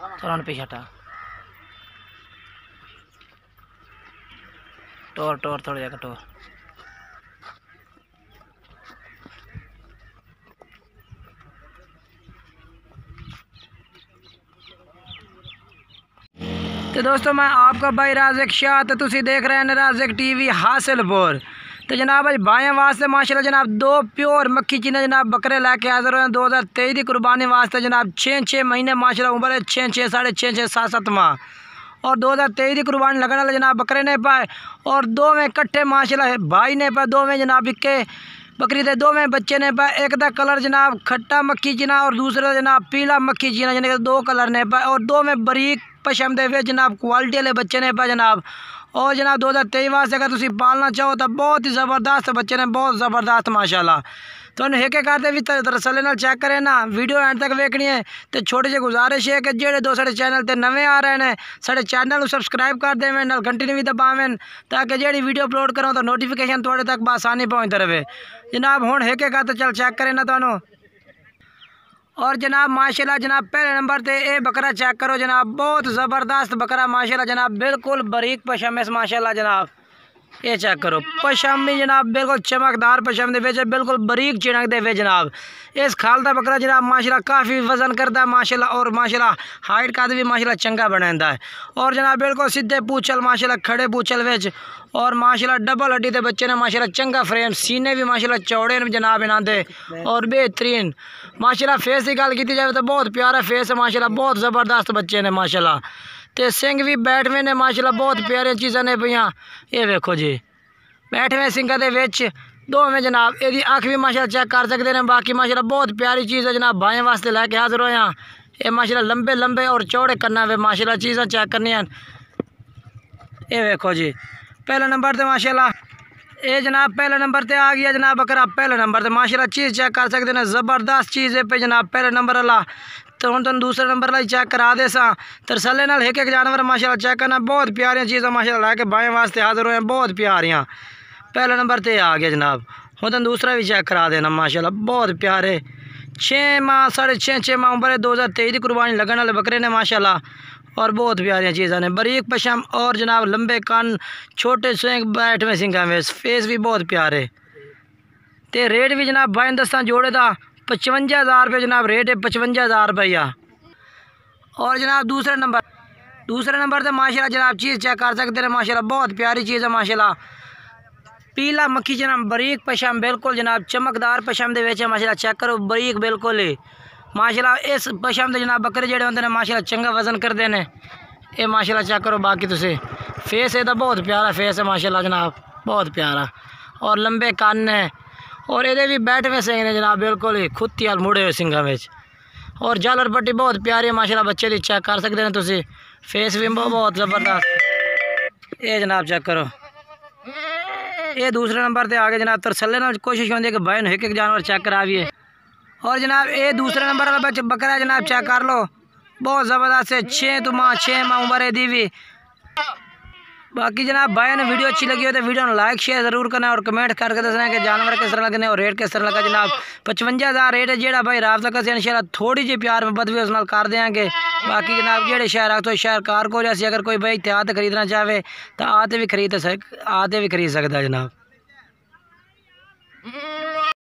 थोड़ा पीछे हटा, टोर टोर थोड़ा जगह टोर। तो दोस्तों मैं आपका भाई राज़िक शाह, तो तुसी देख रहे हैं राज़िक टीवी हासिलपुर। तो जनाब भाई भाई वास्ते माशाल्लाह जनाब दो प्योर मक्खी चीने जनाब बकरे लेके हाजिर हुए 2023 की कुर्बानी वास्ते जनाब 6 महीने माशाल्लाह उम्र है 6 साढ़े 6 7 माह, और 2023 की कुर्बानी लगने वाले जनाब बकरे ने पाए, और दो में कट्ठे माशाल्लाह भाई ने पाए, दो में जनाब इक्के बकरी दे, दो में बच्चे ने पाए। एक दा कलर जनाब खट्टा मक्खी चीना और दूसरा जनाब पीला मक्खी चीना, यानी कि दो कलर ने पाए, और दो में बरीक पशम दे जनाब क्वालिटी वाले बच्चे ने पाए जनाब। और जनाब 2023 वास्ते अगर तुम पालना चाहो तो बहुत ही ज़बरदस्त बच्चे ने, बहुत ज़बरदस्त माशाल्लाह। तो एक एक करते भी तसल्ली नाल चेक करें ना, वीडियो एंड तक वेखनी है। तो छोटी जी गुजारिश है कि जेडे दो साढ़े चैनल ते नवे आ रहे हैं साढ़े चैनल को सब्सक्राइब कर देवें, नाल घंटी भी दबावें, ताकि जेडी वीडियो अपलोड करो तो नोटिफिकेशन थोड़े तक आसानी पहुँचते रहे जनाब। हुण एक एक करते चल चेक करें ना तुहानू। और जनाब माशाल्लाह जनाब पहले नंबर पे ये बकरा चेक करो जनाब, बहुत ज़बरदस्त बकरा माशाल्लाह जनाब, बिल्कुल बारीक पशम है माशाल्लाह जनाब। ये चेक करो पशम भी जनाब बिल्कुल चमकदार पशम दे विच, बिल्कुल बारीक चिणक दे विच जनाब। इस खाल दा बकरा जनाब माशाल्लाह काफ़ी वजन करता है माशाल्लाह, और माशाल्लाह हाइट का भी माशाल्लाह चंगा बनाता है। और जनाब बिल्कुल सीधे पूछल माशाल्लाह खड़े पूछल विच, और माशाल्लाह डबल हड्डी के बच्चे ने माशाल्लाह चंगा फ्रेम, सीने भी माशाल्लाह चौड़े ने जनाब इन्हां दे, और बेहतरीन माशाल्लाह। फेस की गल की जाए तो बहुत प्यारा फेस है माशाल्लाह, बहुत ज़बरदस्त बच्चे ने माशाल्लाह। तो सिंह भी बैठवे ने माशाल्लाह, बहुत प्यारे चीज़ां ने पईयां। ये वेखो जी बैठवे सिंह दे विच दो में जनाब, यदि अख भी माशाल्लाह चेक कर सकते हैं। बाकी माशाल्लाह बहुत प्यारी चीज़ है जनाब, भाइयों वास्ते लैके हाजिर होए हैं। ये माशाल्लाह लंबे लंबे और चौड़े कन्ना वे माशाल्लाह चीज़ां चेक करनी हैं। ये वेखो जी पहले नंबर पर माशाल्लाह ये जनाब पहले नंबर पर आ गया जनाब बकरा, पहले नंबर पर माशाल्लाह चीज़ चेक कर सकते हैं, ज़बरदस्त चीज़ है पे जनाब पहले नंबर वाला। तो हम तुम दूसरे नंबर वाला चेक करा दे सा तरसले नाल एक एक जानवर माशाल्लाह चेक करना, बहुत प्यारियां चीज़ां माशाल्लाह लैके भाइयों वास्ते हाजिर हुए हैं, बहुत प्यारियां। पहले नंबर पर आ गया जनाब, हम तुम दूसरा भी चेक करा देना माशाल्लाह, बहुत प्यारे 6 माह साढ़े 6 माह उम्र है 2023 की कुर्बानी लगने वाले बकरे ने माशाल्लाह, और बहुत प्यारियां चीज़ां ने, बारीक पशम और जनाब लंबे कान, छोटे सिंह, बैठवे सिंघा में, फेस भी बहुत प्यारे। तो रेट भी जनाब भाई दस्ता जोड़े का 55,000 रुपये जनाब रेट है, 55,000 रुपया। और जनाब दूसरे नंबर तो माशाल्लाह जनाब चीज़ चेक कर सकते हैं माशाल्लाह, बहुत प्यारी चीज़ है माशाल्लाह। पीला मक्खी जनाब बारीक पशम, बिल्कुल जनाब चमकदार पशम दे विच माशाल्लाह चेक करो, बारीक बिल्कुल ही माशाल्लाह। इस पशम के जनाब बकरे जेडे होंदे ने माशाल्लाह चंगा वजन करते हैं। ये माशाल्लाह चेक करो। बाकी तुसी फेस ਇਹਦਾ बहुत प्यारा फेस है माशाल्लाह जनाब, बहुत प्यारा, और लंबे कान है, और ये भी बैठवे सिंह ने जनाब, बिल्कुल ही खुत्ती वाल मुड़े हुए सिंघा में, और झालर पट्टी बहुत प्यारी है माशाल्लाह, बच्चे की चेक कर सकते हैं तुसी, फेस भी बहुत ज़बरदस्त। ये जनाब चेक करो, ये दूसरे नंबर पर आ गए जनाब। तरसले नाल कोशिश होती है कि भाई एक एक जानवर चेक कराविए। और जनाब ये दूसरे नंबर वाला बकरा जनाब चेक कर लो, बहुत ज़बरदस्त है, 6 माह उम्र है दी भी। बाकी जनाब भाई ने वीडियो अच्छी लगी हो तो वीडियो को लाइक शेयर ज़रूर करना, और कमेंट करके दसना कि जानवर किस तरह लगने और रेट किस तरह लगा जनाब। 55,000 रेट है, जेड़ा भाई राबता कर इंशाल्लाह थोड़ी जी प्यार में बदवी उस नाल कर देंगे। बाकी जनाब जेड़े शहर तो शहर कार को जैसे अगर कोई भाई इत्ते आते खरीदना चाहे तो आते भी खरीद सकता है जनाब।